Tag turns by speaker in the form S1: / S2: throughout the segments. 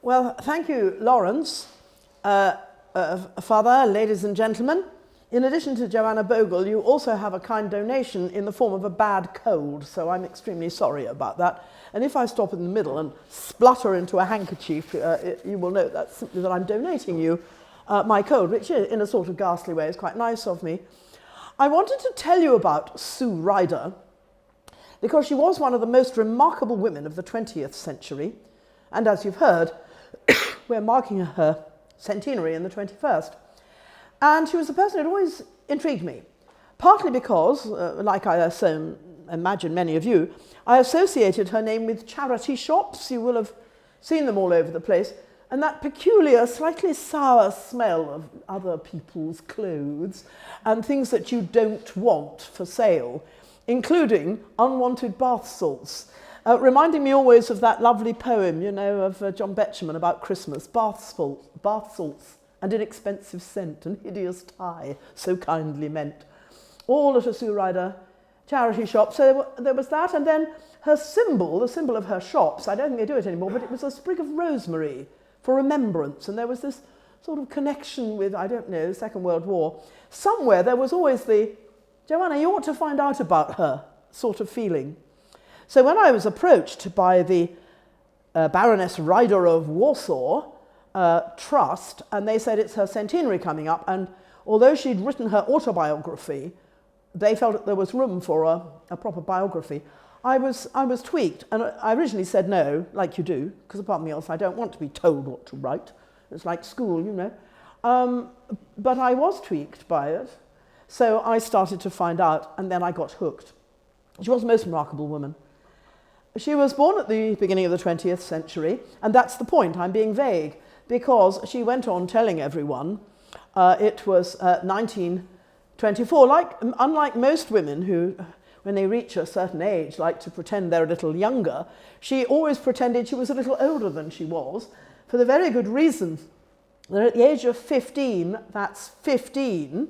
S1: Well, thank you, Lawrence. Father, ladies and gentlemen, in addition to Joanna Bogle, you also have a kind donation in the form of a bad cold, so I'm extremely sorry about that. And if I stop in the middle and splutter into a handkerchief, you will note that's simply that I'm donating you my cold, which in a sort of ghastly way is quite nice of me. I wanted to tell you about Sue Ryder, because she was one of the most remarkable women of the 20th century, and as you've heard, we're marking her centenary in the 21st. And she was a person who always intrigued me, partly because, like I imagine many of you, I associated her name with charity shops. You will have seen them all over the place, and that peculiar, slightly sour smell of other people's clothes and things that you don't want for sale, including unwanted bath salts. Reminding me always of that lovely poem, you know, of John Betjeman about Christmas, bath salts, and inexpensive scent, and hideous tie, so kindly meant. All at a Sue Ryder charity shop. So there was that, and then her symbol, the symbol of her shops, I don't think they do it anymore, but it was a sprig of rosemary for remembrance, and there was this sort of connection with, I don't know, the Second World War. Somewhere there was always the, Joanna, you ought to find out about her sort of feeling. So when I was approached by the Baroness Ryder of Warsaw Trust, and they said it's her centenary coming up, and although she'd written her autobiography, they felt that there was room for a proper biography. I was tweaked, and I originally said no, like you do, because apart from me else, I don't want to be told what to write. It's like school, you know. But I was tweaked by it, so I started to find out, and then I got hooked. She was a most remarkable woman. She was born at the beginning of the 20th century, and that's the point, I'm being vague, because she went on telling everyone it was 1924. Unlike most women who, when they reach a certain age, like to pretend they're a little younger, she always pretended she was a little older than she was, for the very good reason that at the age of 15, that's 15,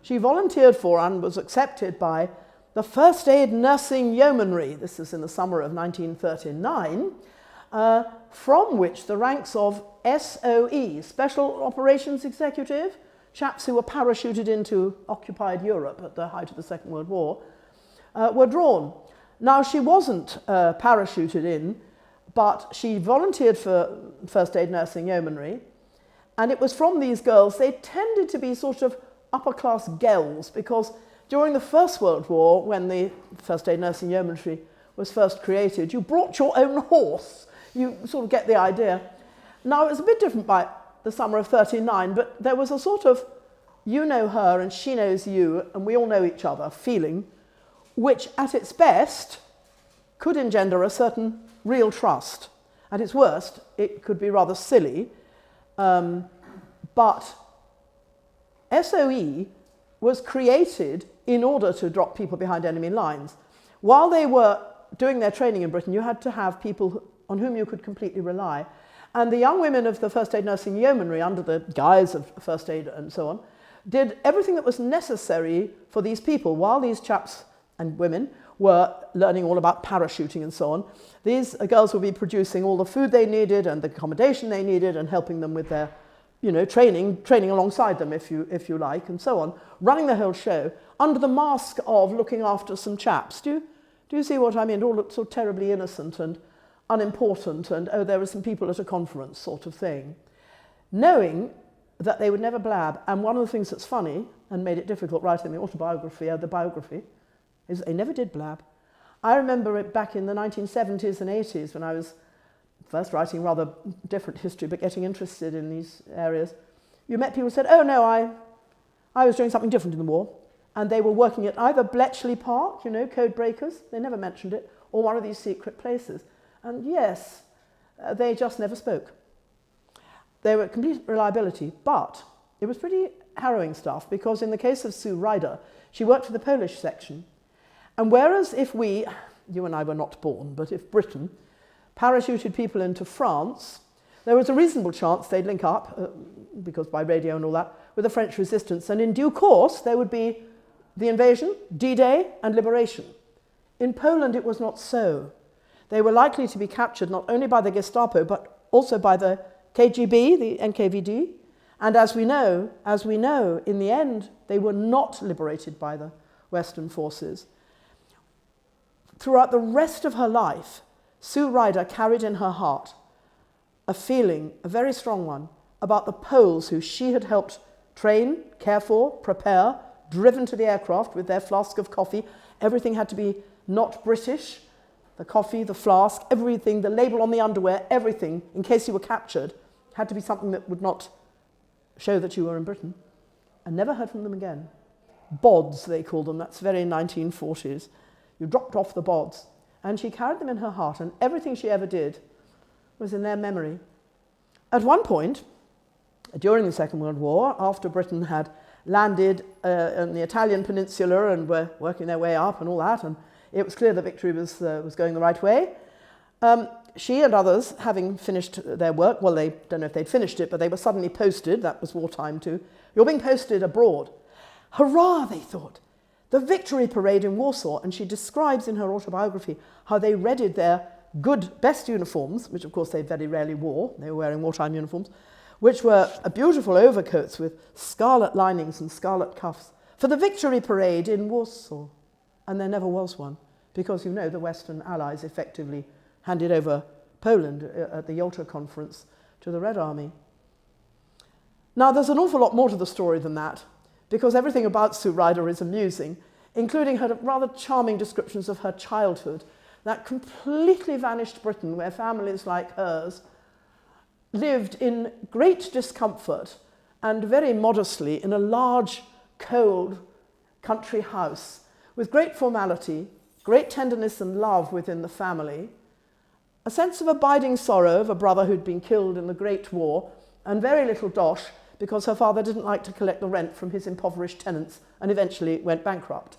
S1: she volunteered for and was accepted by the First Aid Nursing Yeomanry. This is in the summer of 1939, from which the ranks of SOE, Special Operations Executive, chaps who were parachuted into occupied Europe at the height of the Second World War, were drawn. Now, she wasn't parachuted in, but she volunteered for First Aid Nursing Yeomanry, and it was from these girls. They tended to be sort of upper-class girls, because during the First World War, when the First Aid Nursing Yeomanry was first created, you brought your own horse. You sort of get the idea. Now, it was a bit different by the summer of 39, but there was a sort of you know her and she knows you and we all know each other feeling, which at its best could engender a certain real trust. At its worst, it could be rather silly, but SOE was created in order to drop people behind enemy lines. While they were doing their training in Britain, you had to have people on whom you could completely rely. And the young women of the First Aid Nursing Yeomanry, under the guise of first aid and so on, did everything that was necessary for these people. While these chaps and women were learning all about parachuting and so on, these girls would be producing all the food they needed and the accommodation they needed and helping them with their, you know, training alongside them, if you like, and so on, running the whole show under the mask of looking after some chaps. Do you see what I mean? It all looked so terribly innocent and unimportant, and oh, there were some people at a conference sort of thing, knowing that they would never blab. And one of the things that's funny and made it difficult writing the autobiography, the biography, is they never did blab. I remember it back in the 1970s and 80s when I was first writing rather different history, but getting interested in these areas. You met people who said, oh no, I was doing something different in the war, and they were working at either Bletchley Park, you know, code breakers, they never mentioned it, or one of these secret places. And yes, they just never spoke. They were complete reliability, but it was pretty harrowing stuff, because in the case of Sue Ryder, she worked for the Polish section. And whereas if we, you and I were not born, but if Britain parachuted people into France, there was a reasonable chance they'd link up, because by radio and all that, with the French resistance. And in due course, there would be the invasion, D-Day, and liberation. In Poland, it was not so. they were likely to be captured not only by the Gestapo, but also by the KGB, the NKVD. And as we know, in the end, they were not liberated by the Western forces. Throughout the rest of her life, Sue Ryder carried in her heart a feeling, a very strong one, about the Poles who she had helped train, care for, prepare, driven to the aircraft with their flask of coffee. Everything had to be not British. The coffee, the flask, everything, the label on the underwear, everything, in case you were captured, had to be something that would not show that you were in Britain. And never heard from them again. Bods, they called them. That's very 1940s. You dropped off the bods. And she carried them in her heart, and everything she ever did was in their memory. At one point, during the Second World War, after Britain had landed on the Italian peninsula and were working their way up and all that, and it was clear that victory was going the right way, she and others, having finished their work, well, they don't know if they'd finished it, but they were suddenly posted. That was wartime too. You're being posted abroad. Hurrah, they thought. The victory parade in Warsaw, and she describes in her autobiography how they readied their good, best uniforms, which of course they very rarely wore. They were wearing wartime uniforms, which were beautiful overcoats with scarlet linings and scarlet cuffs, for the victory parade in Warsaw. And there never was one, because, you know, the Western Allies effectively handed over Poland at the Yalta Conference to the Red Army. Now, there's an awful lot more to the story than that, because everything about Sue Ryder is amusing, including her rather charming descriptions of her childhood, that completely vanished Britain where families like hers lived in great discomfort and very modestly in a large, cold country house with great formality, great tenderness and love within the family, a sense of abiding sorrow of a brother who'd been killed in the Great War, and very little dosh because her father didn't like to collect the rent from his impoverished tenants and eventually went bankrupt.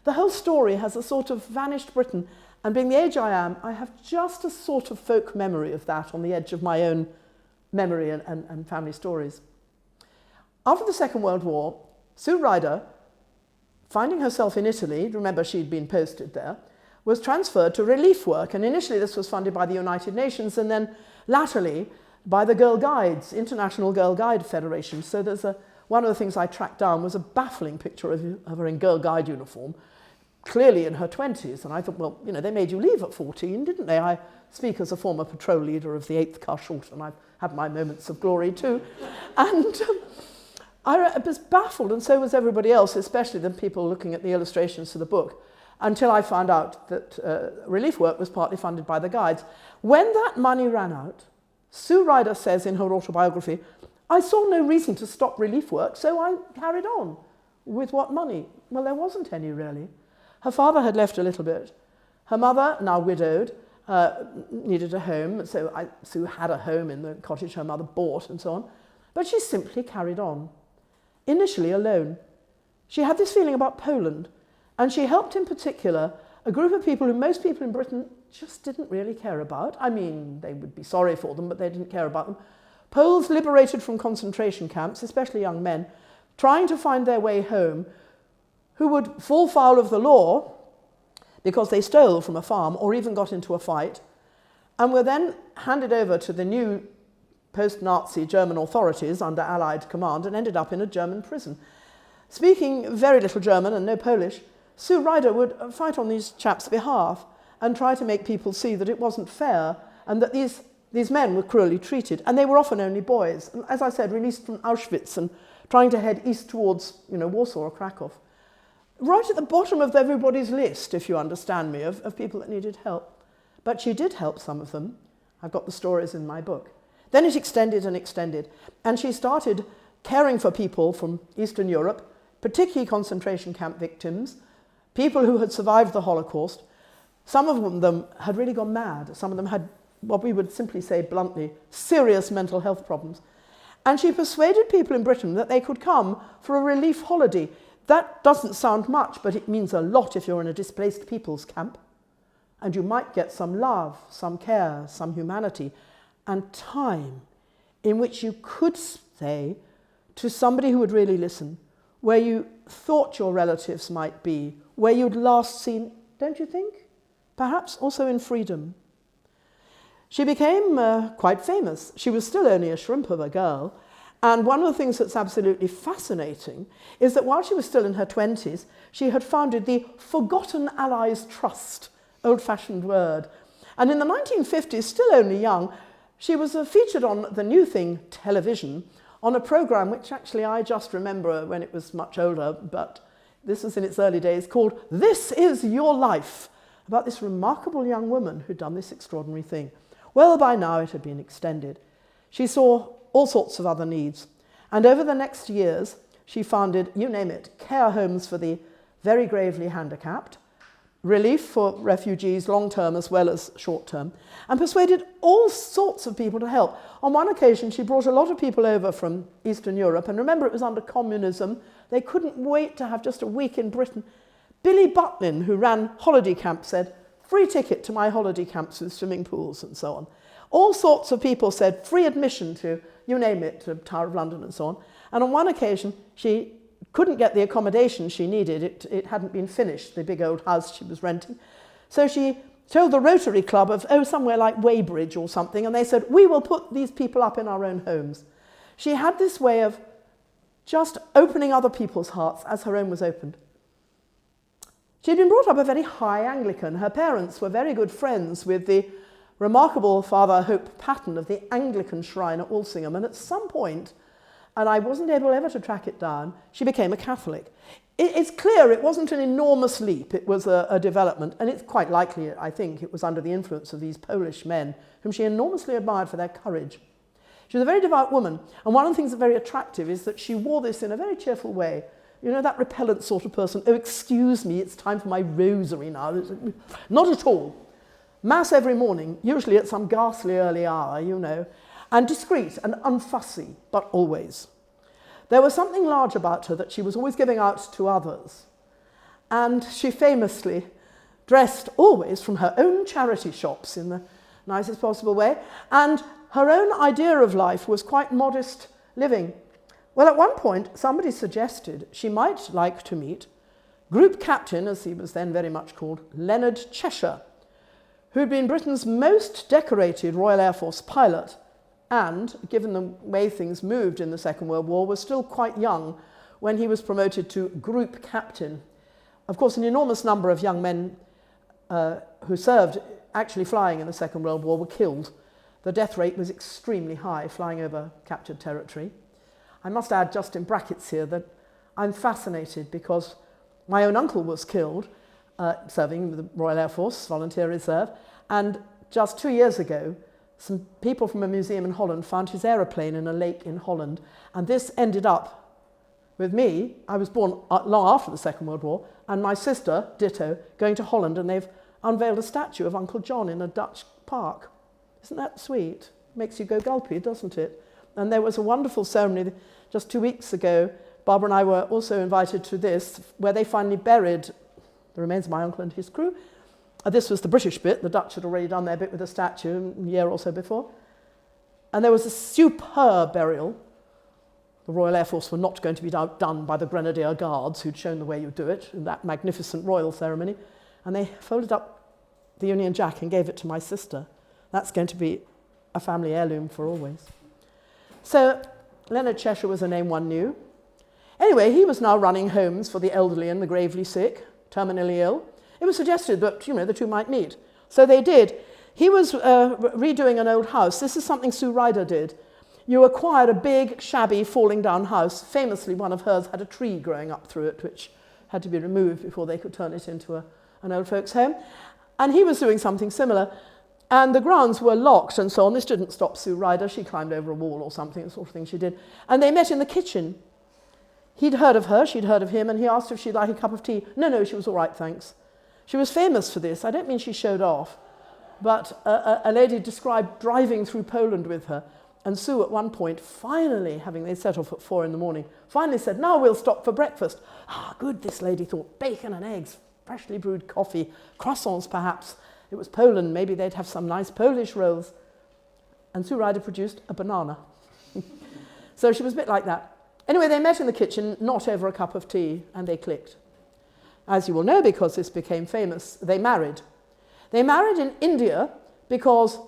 S1: The whole story has a sort of vanished Britain, and being the age I am, I have just a sort of folk memory of that on the edge of my own memory and family stories. After the Second World War, Sue Ryder, finding herself in Italy, remember she'd been posted there, was transferred to relief work, and initially this was funded by the United Nations, and then latterly by the Girl Guides, International Girl Guide Federation. So there's one of the things I tracked down was a baffling picture of her in Girl Guide uniform, clearly in her 20s. And I thought, well, you know, they made you leave at 14, didn't they? I speak as a former patrol leader of the 8th Karshalt, and I've had my moments of glory too. And I was baffled, and so was everybody else, especially the people looking at the illustrations to the book, until I found out that relief work was partly funded by the Guides. When that money ran out, Sue Ryder says in her autobiography, I saw no reason to stop relief work, so I carried on. With what money? Well, there wasn't any, really. Her father had left a little bit. Her mother, now widowed, needed a home, so Sue had a home in the cottage her mother bought and so on. But she simply carried on, initially alone. She had this feeling about Poland, and she helped in particular a group of people who most people in Britain just didn't really care about. I mean, they would be sorry for them, but they didn't care about them. Poles liberated from concentration camps, especially young men, trying to find their way home, who would fall foul of the law because they stole from a farm or even got into a fight, and were then handed over to the new post-Nazi German authorities under Allied command and ended up in a German prison. Speaking very little German and no Polish, Sue Ryder would fight on these chaps' behalf and try to make people see that it wasn't fair and that these men were cruelly treated, and they were often only boys. And as I said, released from Auschwitz and trying to head east towards, Warsaw or Krakow. Right at the bottom of everybody's list, if you understand me, of people that needed help. But she did help some of them. I've got the stories in my book. Then it extended and extended, and she started caring for people from Eastern Europe, particularly concentration camp victims, people who had survived the Holocaust. Some of them had really gone mad. Some of them had what we would simply say bluntly, serious mental health problems. And she persuaded people in Britain that they could come for a relief holiday. That doesn't sound much, but it means a lot if you're in a displaced people's camp. And you might get some love, some care, some humanity, and time in which you could say to somebody who would really listen, where you thought your relatives might be, where you'd last seen, don't you think? Perhaps also in freedom. She became quite famous. She was still only a shrimp of a girl. And one of the things that's absolutely fascinating is that while she was still in her 20s, she had founded the Forgotten Allies Trust, old-fashioned word. And in the 1950s, still only young, she was featured on the New Thing television on a program which actually I just remember when it was much older, but this was in its early days, called This Is Your Life, about this remarkable young woman who'd done this extraordinary thing. Well, by now it had been extended. She saw all sorts of other needs. And over the next years, she founded, you name it, care homes for the very gravely handicapped, relief for refugees long-term as well as short-term, and persuaded all sorts of people to help. On one occasion, she brought a lot of people over from Eastern Europe, and remember it was under communism. They couldn't wait to have just a week in Britain. Billy Butlin, who ran holiday camps, said, free ticket to my holiday camps with swimming pools and so on. All sorts of people said free admission to, you name it, to Tower of London and so on. And on one occasion, she couldn't get the accommodation she needed. It hadn't been finished, the big old house she was renting. So she told the Rotary Club of, somewhere like Weybridge or something, and they said, we will put these people up in our own homes. She had this way of just opening other people's hearts as her own was opened. She'd been brought up a very high Anglican. Her parents were very good friends with the remarkable Father Hope Patton of the Anglican shrine at Walsingham, and at some point, and I wasn't able ever to track it down, she became a Catholic. It's clear it wasn't an enormous leap, it was a development, and it's quite likely, I think, it was under the influence of these Polish men, whom she enormously admired for their courage. She was a very devout woman, and one of the things that's very attractive is that she wore this in a very cheerful way. You know, that repellent sort of person, excuse me, it's time for my rosary now. Not at all. Mass every morning, usually at some ghastly early hour, you know, and discreet and unfussy, but always. There was something large about her that she was always giving out to others. And she famously dressed always from her own charity shops in the nicest possible way, and her own idea of life was quite modest living. Well, at one point, somebody suggested she might like to meet Group Captain, as he was then very much called, Leonard Cheshire, who'd been Britain's most decorated Royal Air Force pilot and, given the way things moved in the Second World War, was still quite young when he was promoted to Group Captain. Of course, an enormous number of young men who served actually flying in the Second World War were killed. The death rate was extremely high, flying over captured territory. I must add just in brackets here that I'm fascinated because my own uncle was killed serving with the Royal Air Force, Volunteer Reserve, and just 2 years ago, some people from a museum in Holland found his aeroplane in a lake in Holland, and this ended up with me. I was born long after the Second World War, and my sister, ditto, going to Holland, and they've unveiled a statue of Uncle John in a Dutch park. Isn't that sweet? Makes you go gulpy, doesn't it? And there was a wonderful ceremony just 2 weeks ago. Barbara and I were also invited to this, where they finally buried the remains of my uncle and his crew. This was the British bit. The Dutch had already done their bit with the statue a year or so before. And there was a superb burial. The Royal Air Force were not going to be done by the Grenadier Guards, who'd shown the way you do it in that magnificent royal ceremony. And they folded up the Union Jack and gave it to my sister. That's going to be a family heirloom for always. So Leonard Cheshire was a name one knew. Anyway, he was now running homes for the elderly and the gravely sick, terminally ill. It was suggested that, the two might meet. So they did. He was redoing an old house. This is something Sue Ryder did. You acquired a big, shabby, falling down house. Famously, one of hers had a tree growing up through it, which had to be removed before they could turn it into an old folks' home. And he was doing something similar. And the grounds were locked and so on. This didn't stop Sue Ryder. She climbed over a wall or something, the sort of thing she did. And they met in the kitchen. He'd heard of her, she'd heard of him, and he asked if she'd like a cup of tea. No, she was all right, thanks. She was famous for this. I don't mean she showed off, but a lady described driving through Poland with her, and Sue at one point, finally, they set off at 4 a.m, finally said, now we'll stop for breakfast. Good, this lady thought, bacon and eggs, freshly brewed coffee, croissants perhaps. It was Poland, maybe they'd have some nice Polish rolls. And Sue Ryder produced a banana. So she was a bit like that. Anyway, they met in the kitchen, not over a cup of tea, and they clicked. As you will know, because this became famous, they married. They married in India because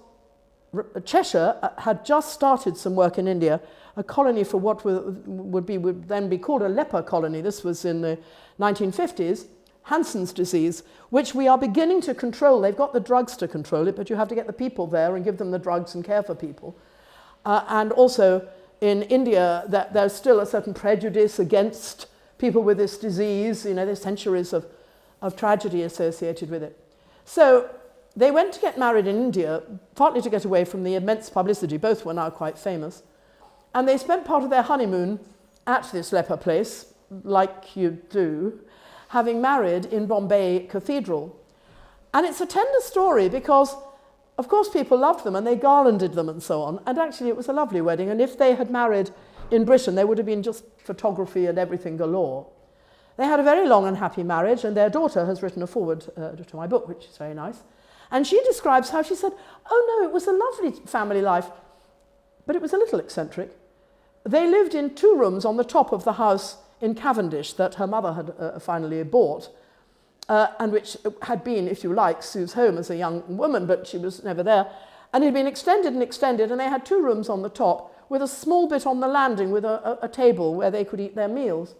S1: Cheshire had just started some work in India, a colony for what would then be called a leper colony. This was in the 1950s, Hansen's disease, which we are beginning to control. They've got the drugs to control it, but you have to get the people there and give them the drugs and care for people. And also in India, there's still a certain prejudice against people with this disease. There's centuries of tragedy associated with it. So they went to get married in India, partly to get away from the immense publicity. Both were now quite famous. And they spent part of their honeymoon at this leper place, like you do, having married in Bombay Cathedral. And it's a tender story because, of course, people loved them and they garlanded them and so on. And actually, it was a lovely wedding. And if they had married in Britain, there would have been just photography and everything galore. They had a very long and happy marriage, and their daughter has written a foreword to my book, which is very nice. And she describes how she said, oh no, it was a lovely family life, but it was a little eccentric. They lived in 2 rooms on the top of the house in Cavendish that her mother had finally bought, and which had been, if you like, Sue's home as a young woman, but she was never there. And it had been extended, and they had 2 rooms on the top with a small bit on the landing with a table where they could eat their meals.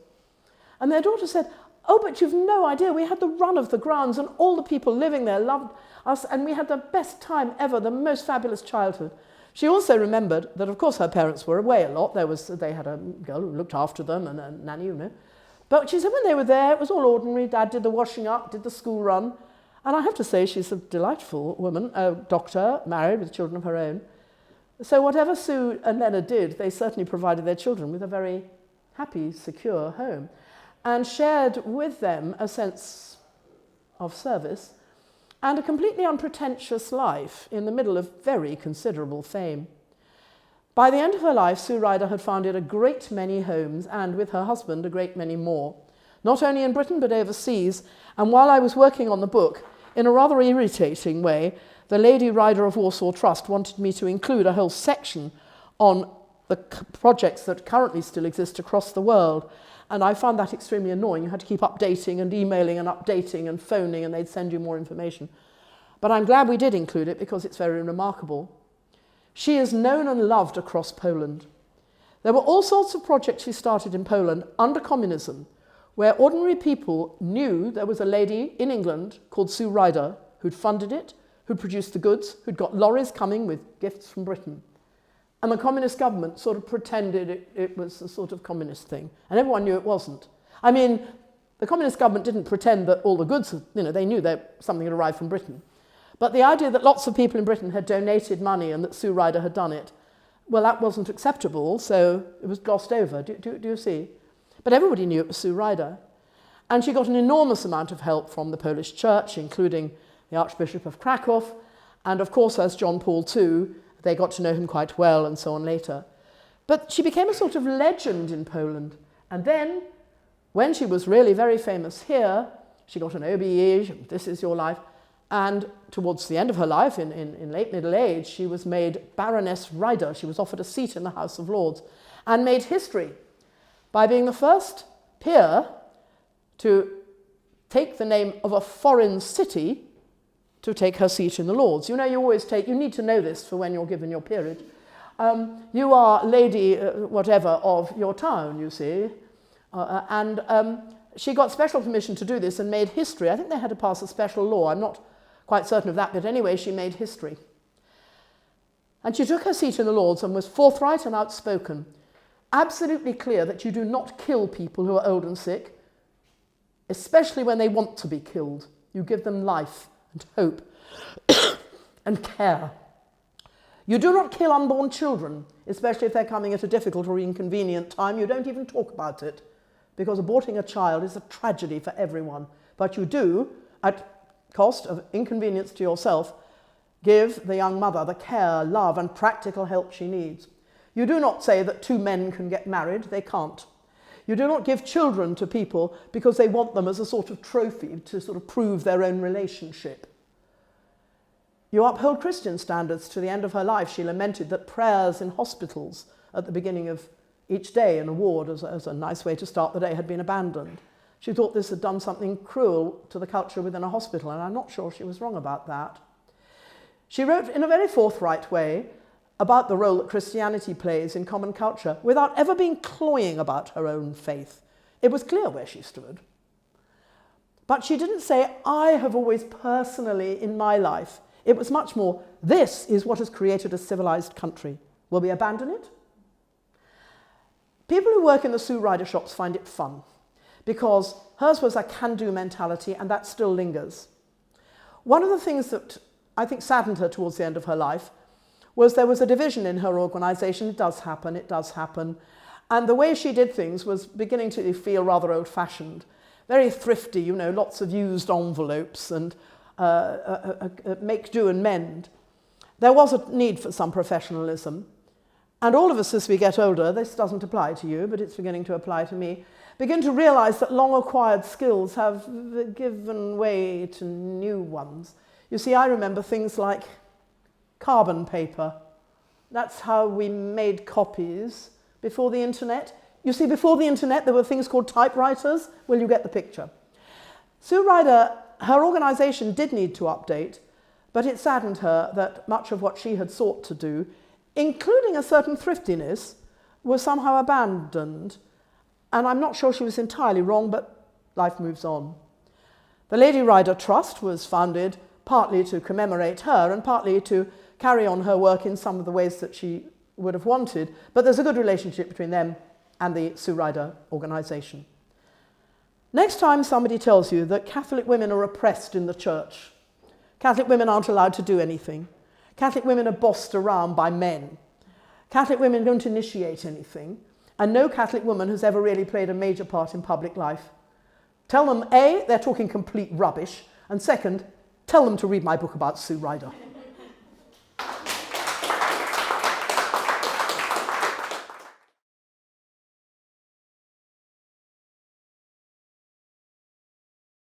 S1: And their daughter said, oh, but you've no idea, we had the run of the grounds and all the people living there loved us, and we had the best time ever, the most fabulous childhood. She also remembered that, of course, her parents were away a lot. They had a girl who looked after them and a nanny, But she said when they were there, it was all ordinary. Dad did the washing up, did the school run. And I have to say, she's a delightful woman, a doctor, married with children of her own. So whatever Sue and Leonard did, they certainly provided their children with a very happy, secure home and shared with them a sense of service and a completely unpretentious life in the middle of very considerable fame. By the end of her life, Sue Ryder had founded a great many homes and, with her husband, a great many more, not only in Britain but overseas. And while I was working on the book, in a rather irritating way, the Lady Ryder of Warsaw Trust wanted me to include a whole section on the projects that currently still exist across the world. And I found that extremely annoying. You had to keep updating and emailing and updating and phoning, and they'd send you more information. But I'm glad we did include it because it's very remarkable. She is known and loved across Poland. There were all sorts of projects she started in Poland under communism, where ordinary people knew there was a lady in England called Sue Ryder who'd funded it, who'd produced the goods, who'd got lorries coming with gifts from Britain. And the communist government sort of pretended it was a sort of communist thing. And everyone knew it wasn't. I mean, the communist government didn't pretend that all the goods, they knew that something had arrived from Britain. But the idea that lots of people in Britain had donated money and that Sue Ryder had done it, well, that wasn't acceptable, so it was glossed over. Do you see? But everybody knew it was Sue Ryder. And she got an enormous amount of help from the Polish church, including the Archbishop of Krakow, and of course, as John Paul II, they got to know him quite well and so on later. But she became a sort of legend in Poland. And then, when she was really very famous here, she got an OBE, This Is Your Life, and towards the end of her life, in late middle age, she was made Baroness Ryder. She was offered a seat in the House of Lords and made history by being the first peer to take the name of a foreign city to take her seat in the Lords. You need to know this for when you're given your peerage. You are lady whatever of your town, you see. She got special permission to do this and made history. I think they had to pass a special law. I'm not quite certain of that, but anyway, she made history. And she took her seat in the Lords and was forthright and outspoken, absolutely clear that you do not kill people who are old and sick, especially when they want to be killed. You give them life and hope and care. You do not kill unborn children, especially if they're coming at a difficult or inconvenient time. You don't even talk about it, because aborting a child is a tragedy for everyone. But you do, at cost of inconvenience to yourself, give the young mother the care, love, and practical help she needs. You do not say that 2 men can get married. They can't. You do not give children to people because they want them as a sort of trophy to sort of prove their own relationship. You uphold Christian standards. To the end of her life, she lamented that prayers in hospitals at the beginning of each day in a ward as a nice way to start the day had been abandoned. She thought this had done something cruel to the culture within a hospital, and I'm not sure she was wrong about that. She wrote in a very forthright way about the role that Christianity plays in common culture without ever being cloying about her own faith. It was clear where she stood. But she didn't say, I have always personally in my life. It was much more, this is what has created a civilized country. Will we abandon it? People who work in the Sue Ryder shops find it fun because hers was a can-do mentality and that still lingers. One of the things that I think saddened her towards the end of her life was there was a division in her organisation. It does happen. And the way she did things was beginning to feel rather old-fashioned. Very thrifty, you know, lots of used envelopes and make do and mend. There was a need for some professionalism. And all of us as we get older, this doesn't apply to you, but it's beginning to apply to me, begin to realise that long-acquired skills have given way to new ones. You see, I remember things like carbon paper. That's how we made copies before the internet. You see, before the internet, there were things called typewriters. Well, you get the picture. Sue Ryder, her organisation did need to update, but it saddened her that much of what she had sought to do, including a certain thriftiness, was somehow abandoned. And I'm not sure she was entirely wrong, but life moves on. The Lady Ryder Trust was founded partly to commemorate her and partly to carry on her work in some of the ways that she would have wanted, but there's a good relationship between them and the Sue Ryder organisation. Next time somebody tells you that Catholic women are oppressed in the church, Catholic women aren't allowed to do anything, Catholic women are bossed around by men, Catholic women don't initiate anything, and no Catholic woman has ever really played a major part in public life, tell them, A, they're talking complete rubbish, and second, tell them to read my book about Sue Ryder.